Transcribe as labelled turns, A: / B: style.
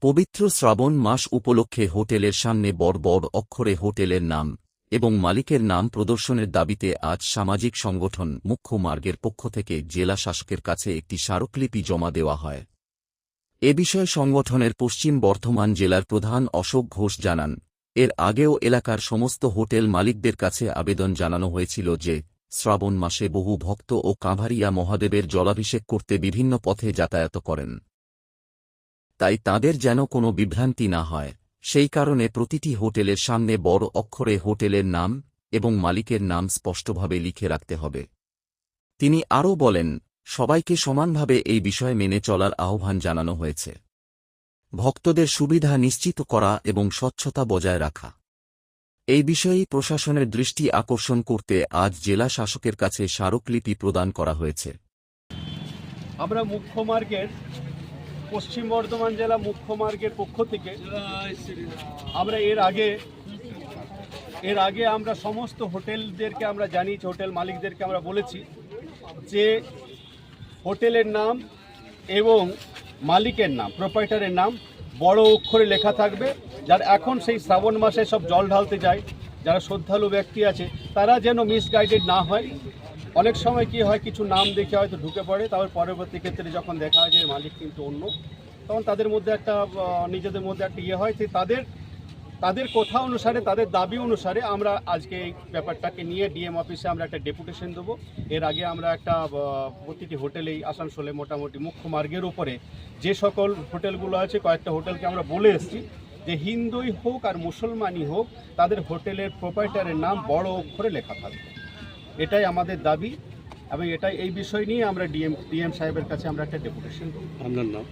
A: পবিত্র শ্রাবণ মাস উপলক্ষে হোটেলের সামনে বড় বড় অক্ষরে হোটেলের নাম এবং মালিকের নাম প্রদর্শনের দাবিতে আজ সামাজিক সংগঠন মুখ্য মার্গের পক্ষ থেকে জেলা শাসকের কাছে একটি স্মারকলিপি জমা দেওয়া হয়। এ বিষয়ে সংগঠনের পশ্চিম বর্ধমান জেলার প্রধান অশোক ঘোষ জানান, এর আগেও এলাকার সমস্ত হোটেল মালিকদের কাছে আবেদন জানানো হয়েছিল যে শ্রাবণ মাসে বহু ভক্ত ও কাঁভারিয়া মহাদেবের জলাভিষেক করতে বিভিন্ন পথে যাতায়াত করেন। তাই তাদের যেন কোনো বিভ্রান্তি না হয়, সেই কারণে প্রতিটি হোটেলের সামনে বড় অক্ষরে হোটেলের নাম এবং মালিকের নাম স্পষ্টভাবে লিখে রাখতে হবে। তিনি আরও বলেন, সবাইকে সমানভাবে এই বিষয়ে মেনে চলার আহ্বান জানানো হয়েছে। ভক্তদের সুবিধা নিশ্চিত করা এবং স্বচ্ছতা বজায় রাখা, এই বিষয়েই প্রশাসনের দৃষ্টি আকর্ষণ করতে আজ জেলা শাসকের কাছে স্মারকলিপি প্রদান করা হয়েছে।
B: আমরা মুখ্য মার্গের পশ্চিম বর্ধমান জেলা মুখ্য মার্গের পক্ষ থেকে আমরা এর আগে আমরা সমস্ত হোটেলদেরকে আমরা জানিয়েছি, হোটেল মালিকদেরকে আমরা বলেছি যে হোটেলের নাম এবং মালিকের নাম, প্রোপাইটারের নাম বড় অক্ষরে লেখা থাকবে। যার এখন সেই শ্রাবণ মাসে সব জল ঢালতে যায়, যারা শ্রদ্ধালু ব্যক্তি আছে তারা যেন মিসগাইডেড না হয়। অনেক সময় কি হয়, কিছু নাম দেখে হয়তো ঢুকে পড়ে, তারপর পরবর্তী ক্ষেত্রে যখন দেখা হয় যে মালিক কিন্তু অন্য, তখন তাদের মধ্যে একটা নিজেদের মধ্যে একটা হয়। তাদের কথা অনুসারে, তাদের দাবি অনুসারে আমরা আজকে এই ব্যাপারটাকে নিয়ে ডিএম অফিসে আমরা একটা ডেপুটেশন দেবো। এর আগে আমরা একটা প্রতিটি হোটেলেই আসানসোলে মোটামুটি মুখ্য মার্গের উপরে যে সকল হোটেলগুলো আছে, কয়েকটা হোটেলকে আমরা বলে এসেছি যে হিন্দুই হোক আর মুসলমানই হোক, তাদের হোটেলের প্রোপাইটারের নাম বড় অক্ষরে লেখা থাকবে। এটাই আমাদের দাবি এবং এই বিষয় নিয়ে আমরা ডিএম সাহেবের কাছে আমরা একটা ডেপুটেশন দেবো। আপনার নাম?